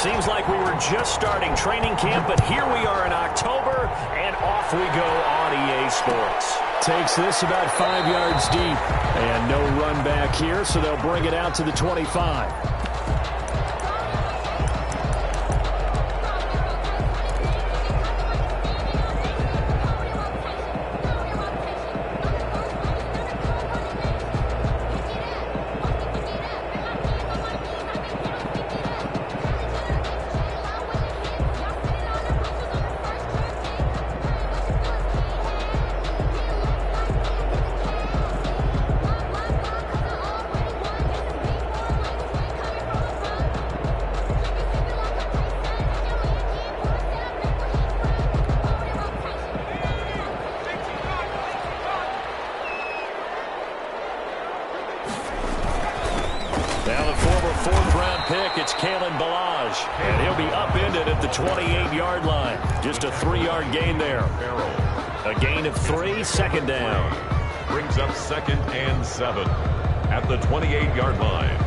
Seems like we were just starting training camp, but here we are in October, and off we go on EA Sports. Takes this about 5 yards deep, and no run back here, so they'll bring it out to the 25. And he'll be upended at the 28-yard line. Just a 3-yard gain there. A gain of 3, second down. Brings up 2nd and 7 at the 28-yard line.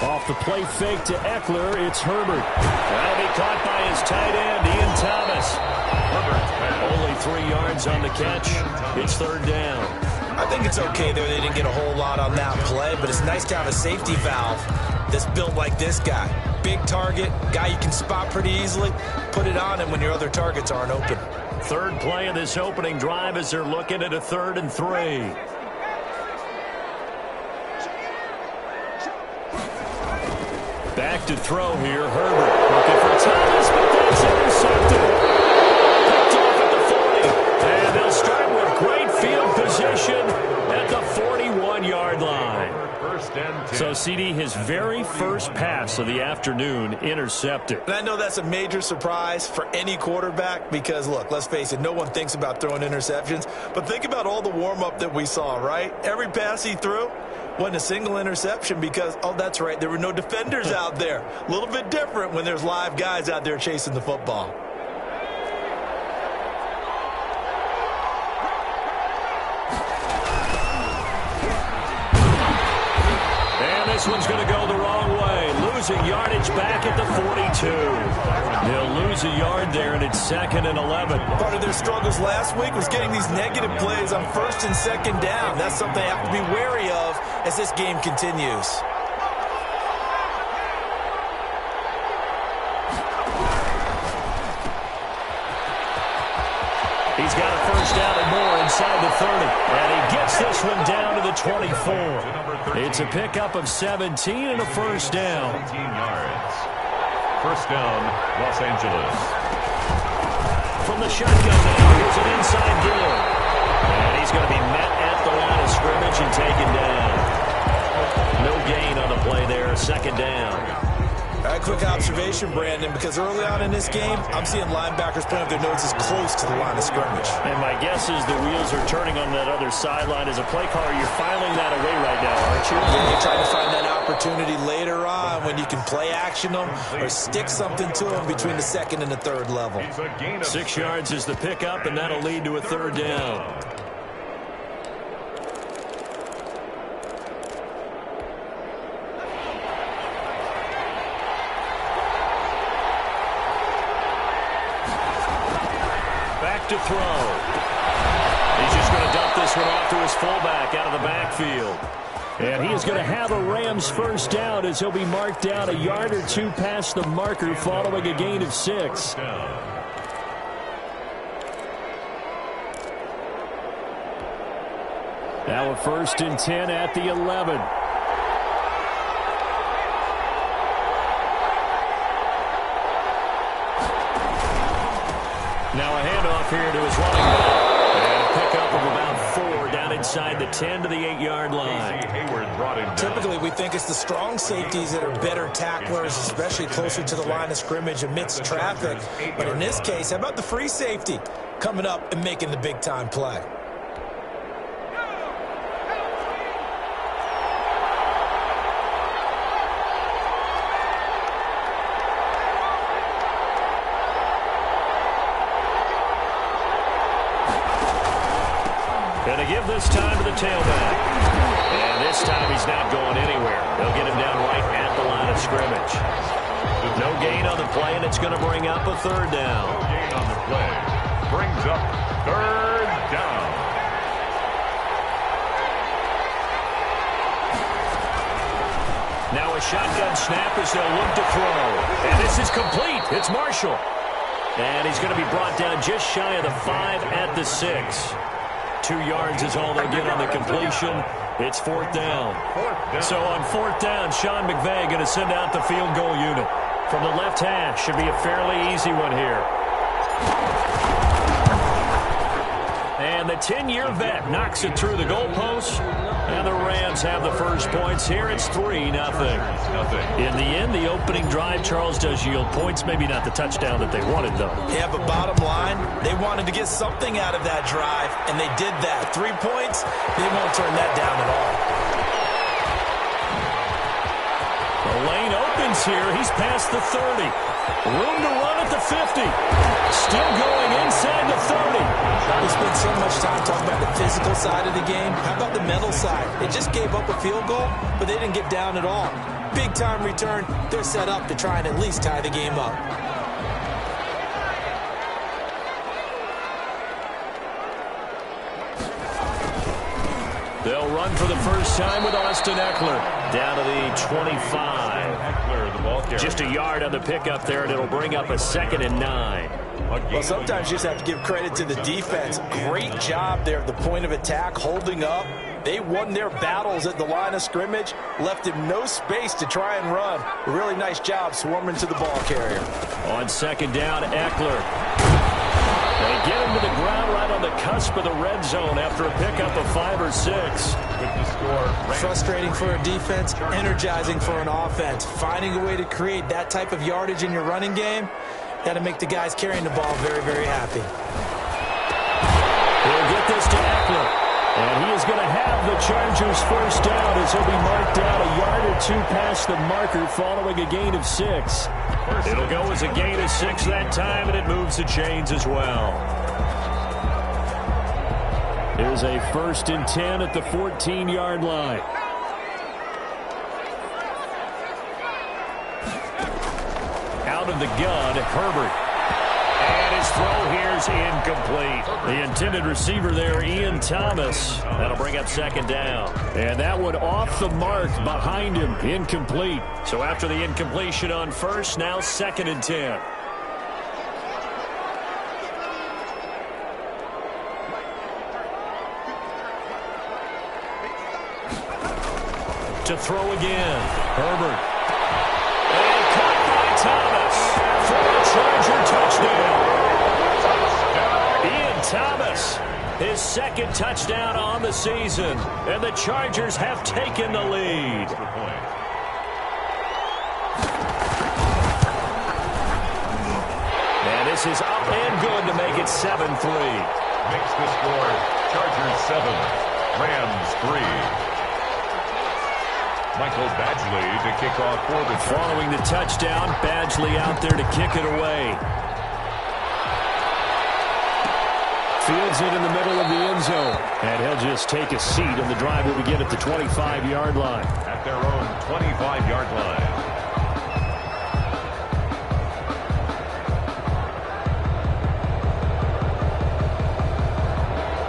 Off the play fake to Eckler, it's Herbert. That'll be caught by his tight end, Ian Thomas. Only 3 yards on the catch. It's 3rd down. I think it's okay there. They didn't get a whole lot on that play, but it's nice to have a safety valve that's built like this guy. Big target, guy you can spot pretty easily. Put it on him when your other targets aren't open. 3rd play of this opening drive as they're looking at a 3rd and 3. Back to throw here, Herbert. Looking for Thomas, but that's intercepted. Picked off at the 40. And they'll start with great field position at the 41-yard line. So, CD, his very first pass of the afternoon intercepted. And I know that's a major surprise for any quarterback because, look, let's face it, no one thinks about throwing interceptions. But think about all the warm-up that we saw, right? Every pass he threw wasn't a single interception because, oh, that's right, there were no defenders out there. A little bit different when there's live guys out there chasing the football. And this one's going to go the wrong way. Losing yardage back at the 42. They'll lose a yard there, and it's 2nd and 11. Part of their struggles last week was getting these negative plays on 1st and 2nd down. That's something they have to be wary of as this game continues. He's got a 1st down and more inside the 30. And he gets this one down to the 24. It's a pickup of 17 and a 1st down. 17 yards. 1st down, Los Angeles. From the shotgun now, here's an inside deal. And he's going to be met at the line of scrimmage and taken down. No gain on the play there, 2nd down. A quick observation, Brandon, because early on in this game, I'm seeing linebackers putting up their noses close to the line of scrimmage. And my guess is the wheels are turning on that other sideline. As a play caller, you're filing that away right now, aren't you? Yeah, you're trying to find that opportunity later on when you can play action them or stick something to them between the 2nd and the 3rd level. 6 yards is the pickup, and that'll lead to a 3rd down. To throw. He's just going to dump this one off to his fullback out of the backfield. And he is going to have a Rams 1st down as he'll be marked down a yard or 2 past the marker following a gain of 6. Now a 1st and 10 at the 11. Now a handoff here to his running back. And a pickup of about 4 down inside the 10 to the 8-yard line. Typically, we think it's the strong safeties that are better tacklers, especially closer to the line of scrimmage amidst traffic. But in this case, how about the free safety coming up and making the big-time play? give this time to the tailback. And this time he's not going anywhere. They'll get him down right at the line of scrimmage. No gain on the play, and it's going to bring up a third down. No gain on the play. Brings up third down. Now a shotgun snap as they'll look to throw. And this is complete. It's Marshall. And he's going to be brought down just shy of the 5 at the 6. 2 yards is all they'll get on the completion. It's fourth down. So on fourth down, Sean McVay going to send out the field goal unit. From the left hash, should be a fairly easy one here. And the 10-year vet knocks it through the goalpost. And the Rams have the first points here. It's 3-0. In the end, the opening drive, Charles, does yield points. Maybe not the touchdown that they wanted, though. Yeah, but bottom line, they wanted to get something out of that drive, and they did that. 3 points, they won't turn that down at all. The lane opens here. He's past the 30. Room to run at the 50. Still going inside the 30. We spent so much time talking about the physical side of the game. How about the mental side? They just gave up a field goal, but they didn't get down at all. Big time return. They're set up to try and at least tie the game up. They'll run for the first time with Austin Eckler. Down to the 25. Eckler, the ball carrier. Just a yard on the pickup there, and it'll bring up a 2nd and 9. Well, sometimes you just have to give credit to the defense. Great job there at the point of attack, holding up. They won their battles at the line of scrimmage, left him no space to try and run. A really nice job swarming to the ball carrier. On 2nd down, Eckler. They get him to the ground right on the cusp of the red zone after a pickup of 5 or 6. With the score. Frustrating for a defense, energizing for an offense. Finding a way to create that type of yardage in your running game, got to make the guys carrying the ball very, very happy. He'll get this to Eckler. And he is going to have the Chargers first down as he'll be marked down a yard or 2 past the marker following a gain of 6. It'll go as a gain of 6 that time, and it moves the chains as well. Here's a 1st and 10 at the 14-yard line. Out of the gun, Herbert. And his throw here is incomplete. The intended receiver there, Ian Thomas. That'll bring up 2nd down. And that one off the mark behind him, incomplete. So after the incompletion on first, now 2nd and 10. To throw again, Herbert. And caught by Thomas for a Charger touchdown. Ian Thomas, his 2nd touchdown on the season, and the Chargers have taken the lead. And this is up and good to make it 7-3. Makes the score Chargers 7, Rams 3. Michael Badgley to kick off for the Chargers. Following the touchdown, Badgley out there to kick it away. Fields it in the middle of the end zone. And he'll just take a seat, and the drive will begin at the 25-yard line. At their own 25-yard line.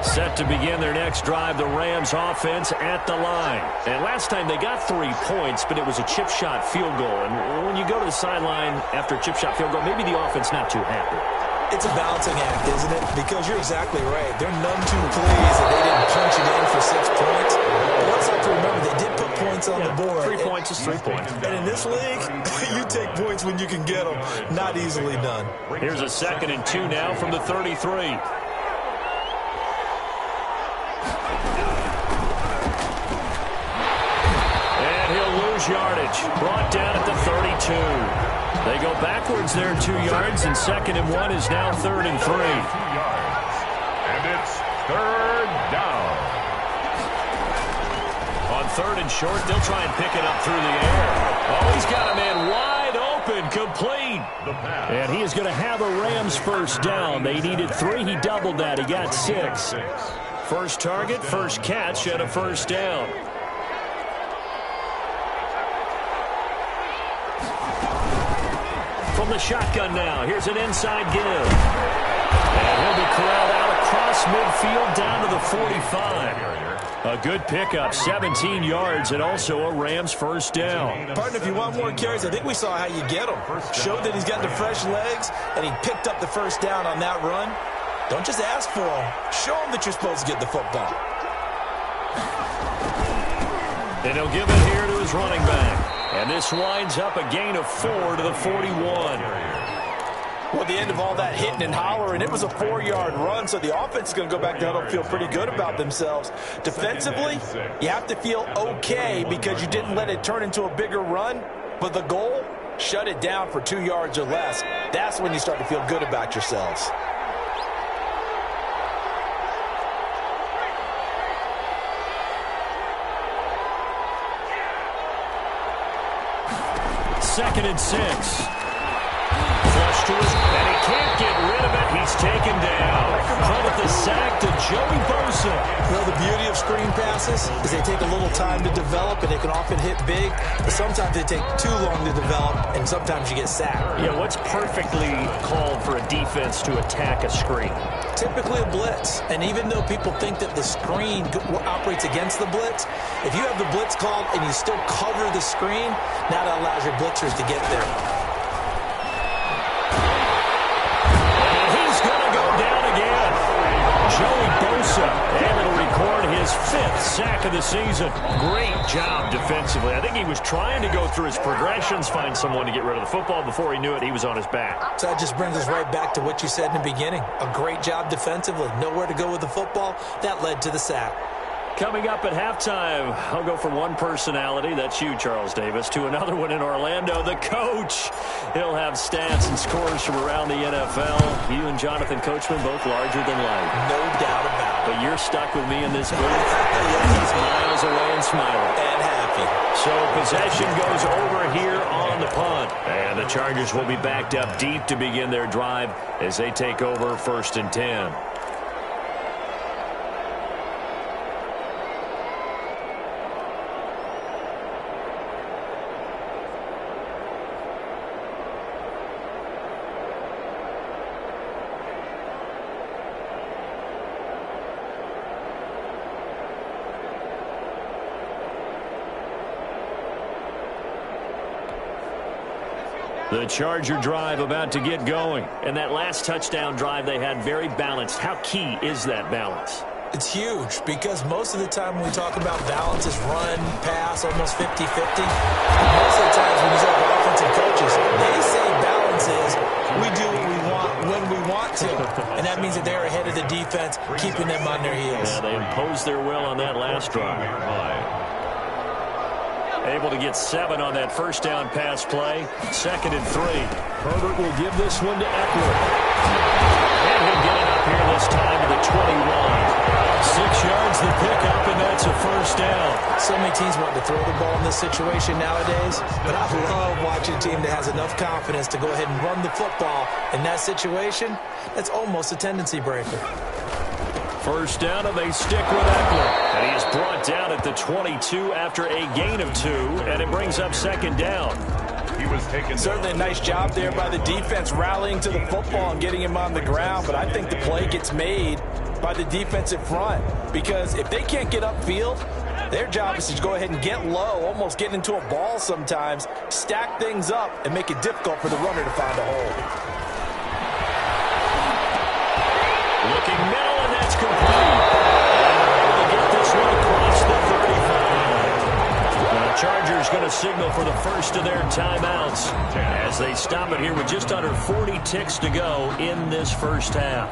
Set to begin their next drive, the Rams offense at the line. And last time they got 3 points, but it was a chip shot field goal. And when you go to the sideline after a chip shot field goal, maybe the offense not too happy. It's a balancing act, isn't it? Because you're exactly right. They're none too pleased that they didn't punch it in for 6 points. But let's have to remember, they did put points on the board. 3 points is 3 points. And in this league, you take points when you can get them. Not easily done. Here's a 2nd and 2 now from the 33. Yardage brought down at the 32. They go backwards there 2 yards, and 2nd and 1 is now 3rd and 3. 2 yards. And it's 3rd down. On 3rd and short, they'll try and pick it up through the air. Oh, he's got a man wide open, complete. The pass. And he is going to have a Rams first down. They needed 3. He doubled that. He got 6. First target, first catch, and a first down. From the shotgun now, here's an inside give. And he'll be corralled out across midfield down to the 45. A good pickup, 17 yards, and also a Rams first down. Partner, if you want more carries, I think we saw how you get them. Showed that he's got the fresh legs, and he picked up the first down on that run. Don't just ask for him. Show him that you're supposed to get the football. And he'll give it here to his running back. And this winds up a gain of 4 to the 41. Well, the end of all that hitting and hollering, it was a 4-yard run, so the offense is going to go back to huddle and feel pretty good about themselves. Defensively, you have to feel okay because you didn't let it turn into a bigger run, but the goal, shut it down for 2 yards or less. That's when you start to feel good about yourselves. Second and 6. Flush to his, and he can't get rid of it. He's taken down. Credit the sack to Joey Bosa. Well, the beauty of screen passes is they take a little time to develop, and they can often hit big, but sometimes they take too long to develop, and sometimes you get sacked. Yeah, what's perfectly called for a defense to attack a screen? Typically a blitz, and even though people think that the screen operates against the blitz, if you have the blitz called and you still cover the screen, now that allows your blitzers to get there. And he's going to go down again. Joey Bosa able to record his 5th sack of the season. Great job defensively. I think he was trying to go through his progressions, find someone to get rid of the football. Before he knew it, he was on his back. So that just brings us right back to what you said in the beginning. A great job defensively. Nowhere to go with the football. That led to the sack. Coming up at halftime, I'll go from one personality, that's you, Charles Davis, to another one in Orlando, the coach. He'll have stats and scores from around the NFL. You and Jonathan Coachman, both larger than life. No doubt about it. But you're stuck with me in this booth. He's miles away and smiling. And happy. So possession goes over here on the punt. And the Chargers will be backed up deep to begin their drive as they take over 1st and 10. The Charger drive about to get going. And that last touchdown drive they had very balanced. How key is that balance? It's huge because most of the time when we talk about balance is run, pass, almost 50-50. Most of the times when you talk about offensive coaches, they say balance is we do what we want when we want to. And that means that they're ahead of the defense, keeping them on their heels. Yeah, they imposed their will on that last drive. Able to get 7 on that first down pass play. 2nd and 3. Herbert will give this one to Eckler. And he'll get it up here this time to the 21. 6 yards the pickup, and that's a first down. So many teams want to throw the ball in this situation nowadays, but I love watching a team that has enough confidence to go ahead and run the football in that situation. That's almost a tendency breaker. First down, and they stick with Eckler. And he is brought down at the 22 after a gain of 2, and it brings up 2nd down. He was taken. Certainly a nice job there by the defense rallying to the football and getting him on the ground, but I think the play gets made by the defensive front because if they can't get upfield, their job is to go ahead and get low, almost get into a ball sometimes, stack things up, and make it difficult for the runner to find a hole. Looking middle, and that's complete. And to get this one across the 35. The Chargers going to signal for the first of their timeouts as they stop it here with just under 40 ticks to go in this first half.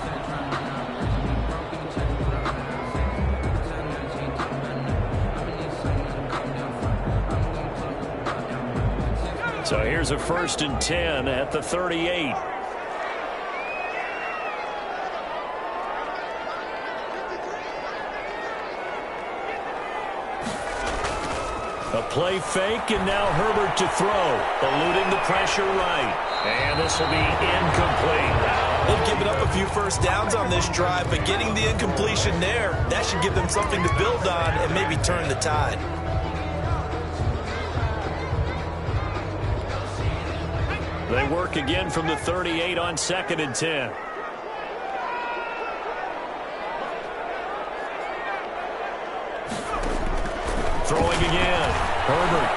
So here's a 1st and 10 at the 38. A play fake, and now Herbert to throw. Eluding the pressure right. And this will be incomplete. They've given up a few first downs on this drive, but getting the incompletion there, that should give them something to build on and maybe turn the tide. They work again from the 38 on 2nd and 10. Throwing again. Herbert.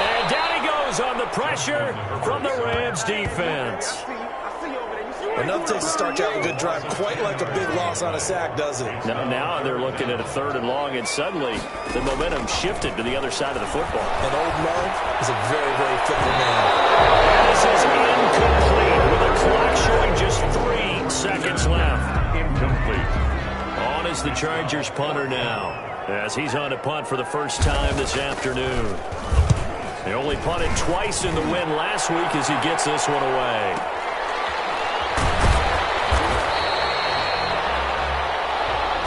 And down he goes on the pressure from the Rams defense. Enough takes to start to have a good drive, quite like a big loss on a sack, does it? Now they're looking at a 3rd and long, and suddenly the momentum shifted to the other side of the football. And old Mo is a very, very fickle man. This is incomplete with a clock showing just 3 seconds left. Incomplete. On is the Chargers punter now, as he's on to punt for the first time this afternoon. They only punted twice in the win last week as he gets this one away.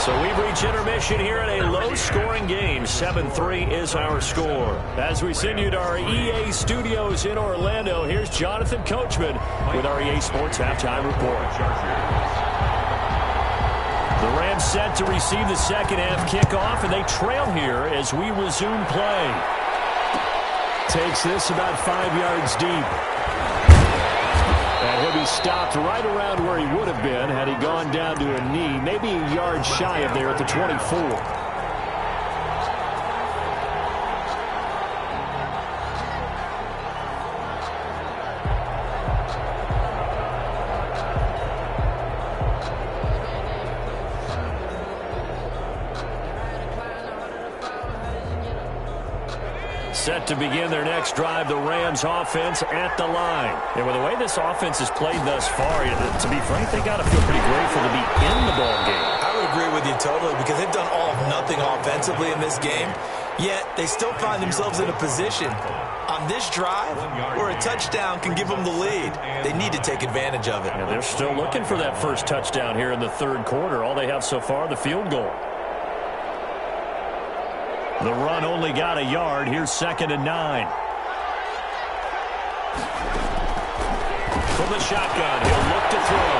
So we've reached intermission here in a low-scoring game. 7-3 is our score. As we send you to our EA studios in Orlando, here's Jonathan Coachman with our EA Sports Halftime Report. The Rams set to receive the second-half kickoff, and they trail here as we resume play. Takes this about 5 yards deep. And he'll be stopped right around where he would have been had he gone down to a knee, maybe a yard shy of there at the 24. Set to begin their next drive, the Rams offense at the line. And with the way this offense has played thus far, to be frank, they got to feel pretty grateful to be in the ball game. I would agree with you totally, because they've done all of nothing offensively in this game, yet they still find themselves in a position on this drive where a touchdown can give them the lead. They need to take advantage of it. And they're still looking for that first touchdown here in the 3rd quarter. All they have so far, the field goal. The run only got a yard. Here's 2nd and 9. From the shotgun, he'll look to throw.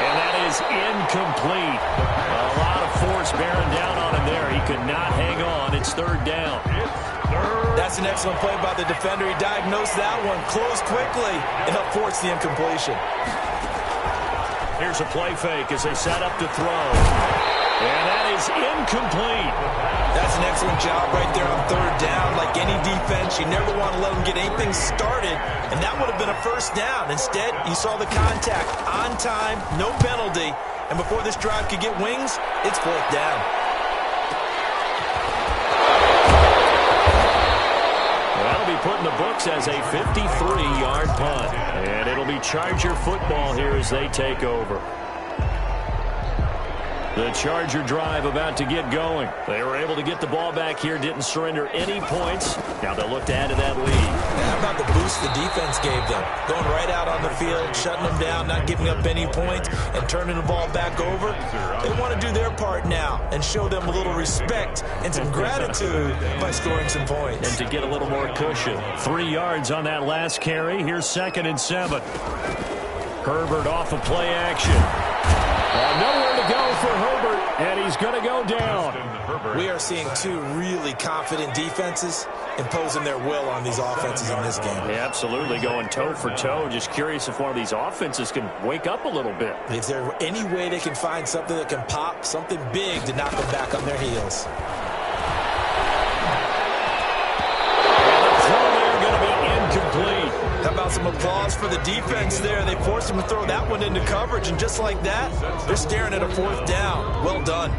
And that is incomplete. A lot of force bearing down on him there. He could not hang on. It's 3rd down. That's an excellent play by the defender. He diagnosed that one, closed quickly, and helped force the incompletion. Here's a play fake as they set up to throw. And that is incomplete. That's an excellent job right there on 3rd down. Like any defense, you never want to let them get anything started, and that would have been a first down. Instead, you saw the contact on time, no penalty, and before this drive could get wings, it's 4th down. That'll be put in the books as a 53-yard punt, and it'll be Charger football here as they take over. The Charger drive about to get going. They were able to get the ball back here, didn't surrender any points. Now they'll look to add to that lead. How about the boost the defense gave them? Going right out on the field, shutting them down, not giving up any points, and turning the ball back over. They want to do their part now and show them a little respect and some gratitude by scoring some points. And to get a little more cushion. 3 yards on that last carry. Here's 2nd and 7. Herbert off of play action. Nowhere to go for Herbert, and he's going to go down. We are seeing 2 really confident defenses imposing their will on these offenses in this game. Yeah, absolutely, going toe for toe. Just curious if one of these offenses can wake up a little bit. Is there any way they can find something that can pop, something big to knock them back on their heels? Incomplete. How about some applause for the defense there? They forced him to throw that one into coverage, and just like that, they're staring at a 4th down. Well done.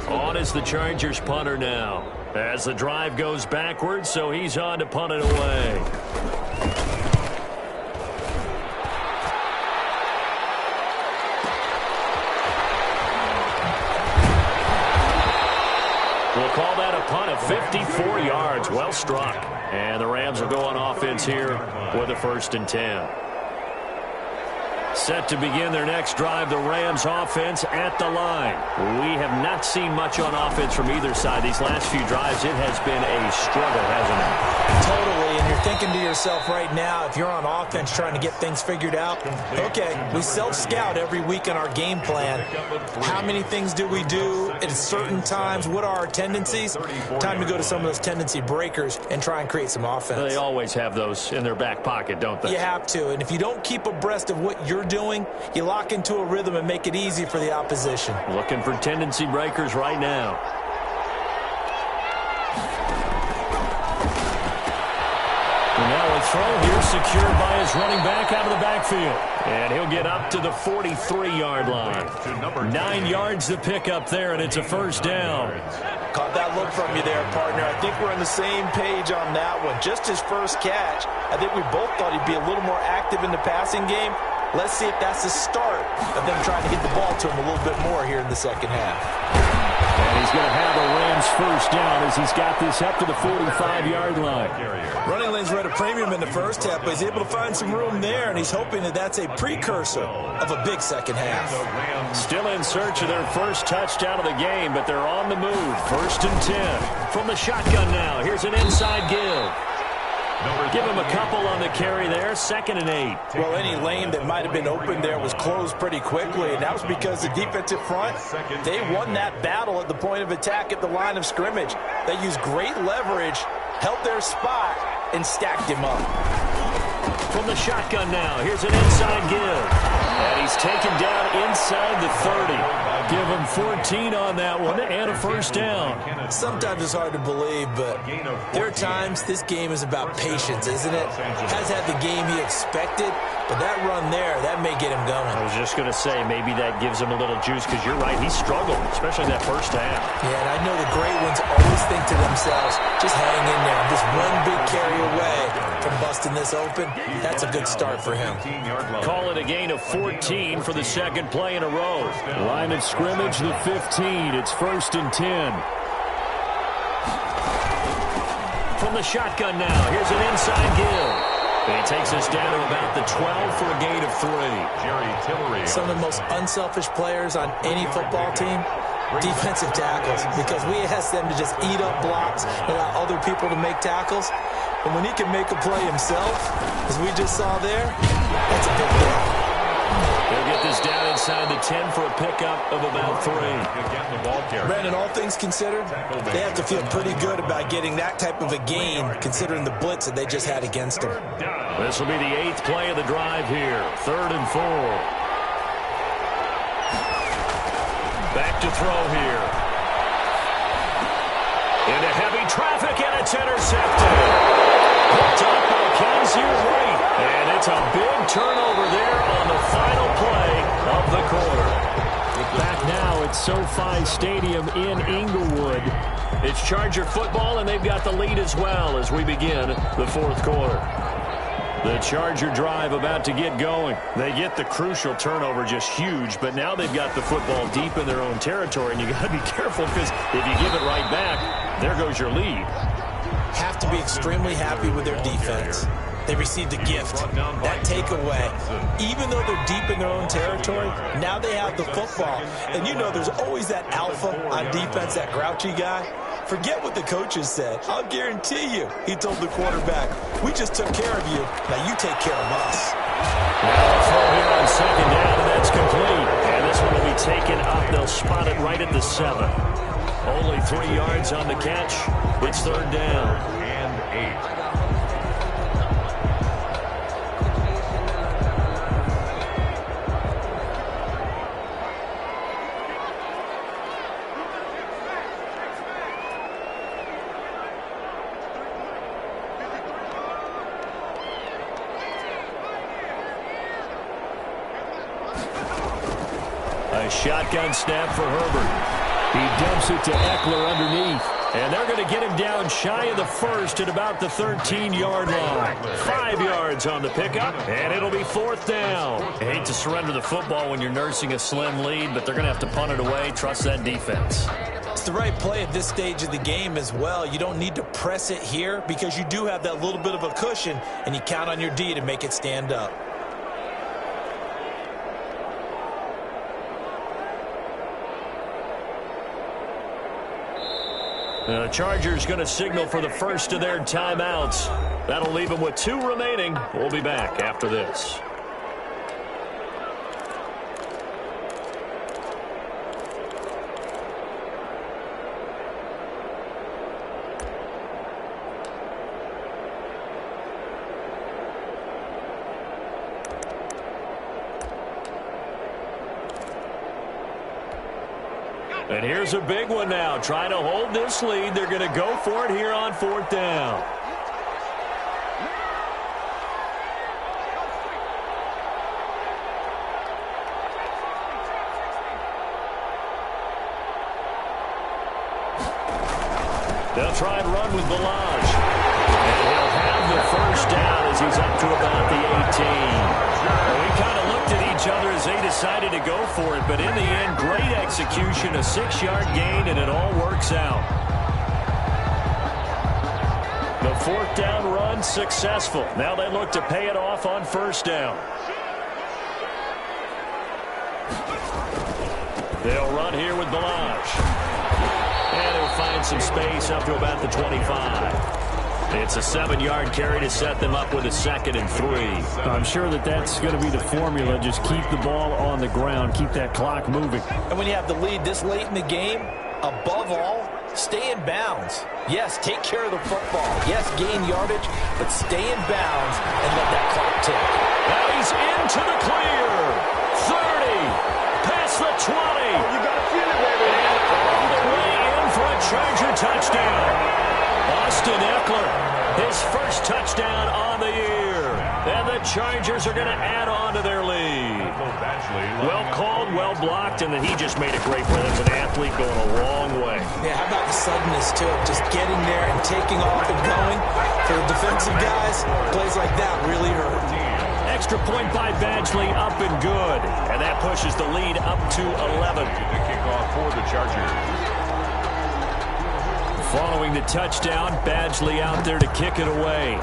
On is the Chargers punter now. As the drive goes backwards, so he's on to punt it away. We'll call that a punt of 54 yards. Well struck. And the Rams will go on offense here with a 1st and 10. Set to begin their next drive, the Rams offense at the line. We have not seen much on offense from either side. These last few drives, it has been a struggle, hasn't it? Totally, and you're thinking to yourself right now, if you're on offense trying to get things figured out, okay, we self-scout every week in our game plan. How many things do we do at certain times? What are our tendencies? Time to go to some of those tendency breakers and try and create some offense. They always have those in their back pocket, don't they? You have to, and if you don't keep abreast of what you're doing, you lock into a rhythm and make it easy for the opposition. Looking for tendency breakers right now. And now a throw here secured by his running back out of the backfield. And he'll get up to the 43-yard line. 9 yards to pick up there, and it's a first down. Caught that look from you there, partner. I think we're on the same page on that one. Just his first catch, I think we both thought he'd be a little more active in the passing game. Let's see if that's the start of them trying to get the ball to him a little bit more here in the second half. And he's going to have a Rams first down as he's got this up to the 45-yard line. Running lanes were at a premium in the first half, but he's able to find some room there, and he's hoping that that's a precursor of a big second half. Still in search of their first touchdown of the game, but they're on the move. First and 10. From the shotgun now, here's an inside give. Give him a couple on the carry there, 2nd and 8. Well, any lane that might have been open there was closed pretty quickly, and that was because the defensive front, they won that battle at the point of attack at the line of scrimmage. They used great leverage, held their spot, and stacked him up. From the shotgun now, here's an inside give. And he's taken down inside the 30. Give him 14 on that one and a first down. Sometimes it's hard to believe, but there are times this game is about patience, isn't it? Has had the game he expected, but that run there, that may get him going. I was just going to say, maybe that gives him a little juice, because you're right, he struggled, especially that first half. Yeah, and I know the great ones always think to themselves, just hang in there. Just one big carry away from busting this open. That's a good start for him. Call it a gain of 14 for the second play in a row. Line of scrimmage, the 15. It's 1st and 10. From the shotgun now, here's an inside give. And he takes us down to about the 12 for a gain of 3. Jerry Tillery. Some of the most unselfish players on any football team, defensive tackles, because we ask them to just eat up blocks and allow other people to make tackles. But when he can make a play himself, as we just saw there, that's a big deal. They'll get this down inside the 10 for a pickup of about 3. Brandon, all things considered, they have to feel pretty good about getting that type of a gain, considering the blitz that they just had against them. This will be the 8th play of the drive here. 3rd and 4. Back to throw here. Into heavy traffic, and it's intercepted. Hooked up by Kaiser White. And it's a big turnover there on the final play of the quarter. Back now at SoFi Stadium in Inglewood. It's Charger football, and they've got the lead as well as we begin the 4th quarter. The Charger drive about to get going. They get the crucial turnover, just huge, but now they've got the football deep in their own territory, and you got to be careful, because if you give it right back, there goes your lead. Have to be extremely happy with their defense. They received a gift, that takeaway. Even though they're deep in their own territory, now they have the football. And you know there's always that alpha on defense, that grouchy guy. Forget what the coaches said. I'll guarantee you, he told the quarterback, we just took care of you, now you take care of us. Now a throw here on 2nd down, and that's complete. And this one will be taken up. They'll spot it right at the 7. Only 3 yards on the catch. It's 3rd down. And 8. A shotgun snap for Herbert. He dumps it to Eckler underneath. And they're going to get him down shy of the 1st at about the 13-yard line. 5 yards on the pickup, and it'll be 4th down. I hate to surrender the football when you're nursing a slim lead, but they're going to have to punt it away. Trust that defense. It's the right play at this stage of the game as well. You don't need to press it here because you do have that little bit of a cushion, and you count on your D to make it stand up. The Chargers going to signal for the first of their timeouts. That'll leave them with 2 remaining. We'll be back after this. And here's a big one now. Trying to hold this lead. They're going to go for it here on 4th down. They'll try and run with Balaj. And he'll have the first down as he's up to about the 18. Well, we kind of looked at each other as they decided to go for it, but in the end, great execution, a 6-yard gain, and it all works out. The 4th down run successful. Now they look to pay it off on 1st down. They'll run here with Balaj. And he'll find some space up to about the 25. It's a 7-yard carry to set them up with a 2nd and 3. I'm sure that's going to be the formula. Just keep the ball on the ground. Keep that clock moving. And when you have the lead this late in the game, above all, stay in bounds. Yes, take care of the football. Yes, gain yardage, but stay in bounds and let that clock tick. Now he's into the clear. 30. Past the 20. You got to feel it, baby. And all the way in for a Charger touchdown. Austin Eckler, his first touchdown on the year. And the Chargers are going to add on to their lead. Well called, well blocked, and then he just made a great play. That's an athlete going a long way. Yeah, how about the suddenness to it? Just getting there and taking off and going. For the defensive guys, plays like that really hurt. Extra point by Badgley, up and good. And that pushes the lead up to 11. The kickoff for the Chargers. Following the touchdown, Badgley out there to kick it away.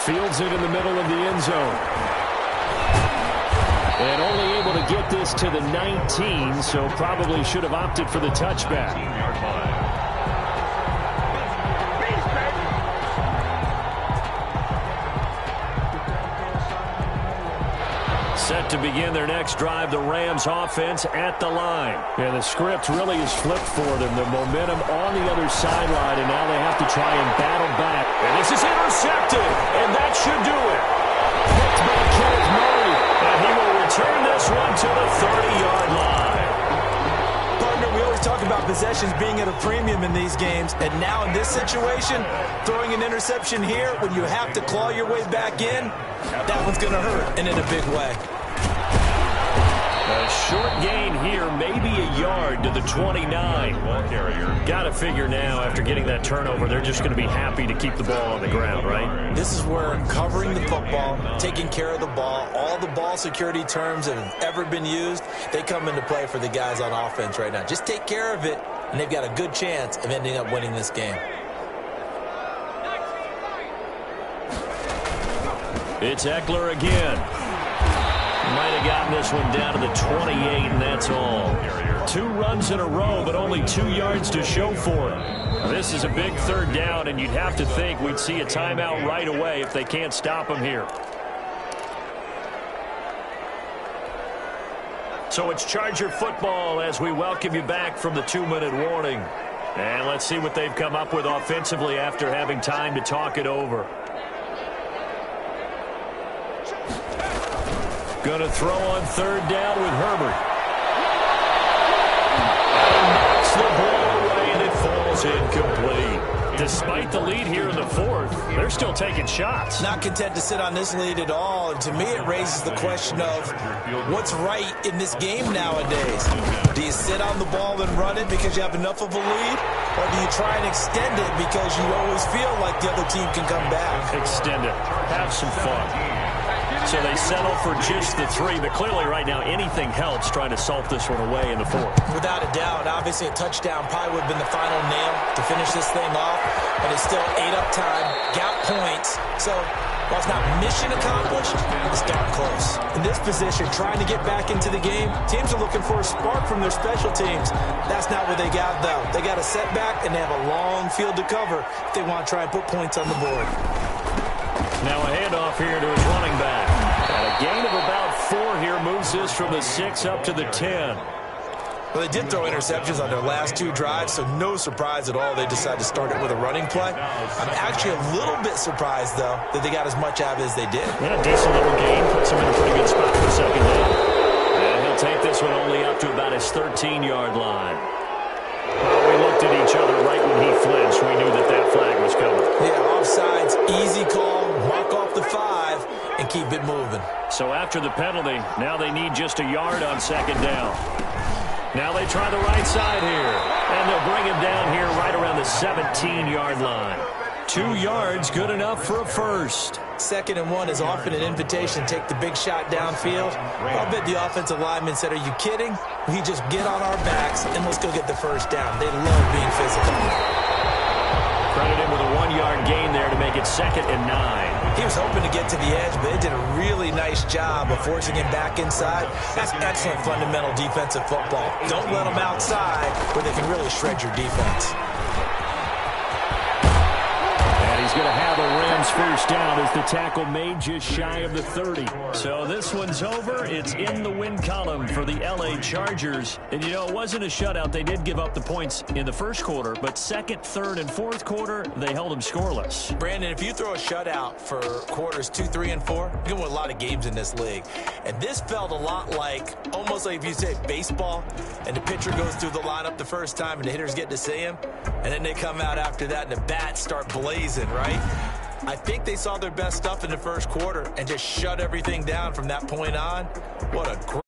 Fields it in the middle of the end zone. And only able to get this to the 19, so probably should have opted for the touchback. 15-yard line. Set to begin their next drive, the Rams offense at the line. Yeah, the script really is flipped for them. The momentum on the other sideline, and now they have to try and battle back. And this is intercepted, and that should do it. Picked by Kenneth Murray, and he will return this one to the 30-yard line. Partner, we always talk about possessions being at a premium in these games, and now in this situation, throwing an interception here when you have to claw your way back in, that one's going to hurt, and in a big way. A short gain here, maybe a yard to the 29. Got to figure now, after getting that turnover, they're just going to be happy to keep the ball on the ground, right? This is where covering the football, taking care of the ball, all the ball security terms that have ever been used, they come into play for the guys on offense right now. Just take care of it, and they've got a good chance of ending up winning this game. It's Eckler again. Might have gotten this one down to the 28, and that's all. 2 runs in a row, but only 2 yards to show for it. This is a big 3rd down, and you'd have to think we'd see a timeout right away if they can't stop him here. So it's Charger football as we welcome you back from the 2-minute warning. And let's see what they've come up with offensively after having time to talk it over. Going to throw on 3rd down with Herbert. And knocks the ball away, and it falls incomplete. Despite the lead here in the 4th, they're still taking shots. Not content to sit on this lead at all. And to me, it raises the question of what's right in this game nowadays. Do you sit on the ball and run it because you have enough of a lead? Or do you try and extend it because you always feel like the other team can come back? Extend it. Have some fun. So they settle for just the 3, but clearly right now anything helps trying to salt this one away in the 4th. Without a doubt, obviously a touchdown probably would have been the final nail to finish this thing off, but it's still 8 up time, got points. So while it's not mission accomplished, it's darn close. In this position, trying to get back into the game, teams are looking for a spark from their special teams. That's not what they got, though. They got a setback, and they have a long field to cover if they want to try and put points on the board. Now a handoff here to his running back. And a gain of about 4 here moves this from the 6 up to the 10. Well, they did throw interceptions on their last 2 drives, so no surprise at all they decided to start it with a running play. I'm actually a little bit surprised, though, that they got as much out of it as they did. Yeah, decent little gain. Puts him in a pretty good spot for second down. And he'll take this one only up to about his 13-yard line. Well, we looked at each other right when he flinched. We knew that that flag was coming. Yeah, offsides, easy call, mark off the 5, and keep it moving. So after the penalty, now they need just a yard on second down. Now they try the right side here, and they'll bring him down here right around the 17-yard line. 2 yards, good enough for a first. 2nd and 1 is often an invitation to take the big shot downfield. I'll bet the offensive lineman said, are you kidding? We just get on our backs, and let's go get the first down. They love being physical. Credited with a 1-yard gain there to make it 2nd and 9. He was hoping to get to the edge, but they did a really nice job of forcing him back inside. That's excellent fundamental defensive football. Don't let them outside where they can really shred your defense. And he's going to have a Rams first down as the tackle made just shy of the 30. So this one's over. It's in the win column for the L.A. Chargers. And, you know, it wasn't a shutout. They did give up the points in the first quarter, but second, third, and fourth quarter, they held them scoreless. Brandon, if you throw a shutout for quarters 2, 3, and 4, you're going to win a lot of games in this league. And this felt a lot like, almost like if you say baseball, and the pitcher goes through the lineup the first time, and the hitters get to see him, and then they come out after that, and the bats start blazing, right? I think they saw their best stuff in the first quarter and just shut everything down from that point on. What a great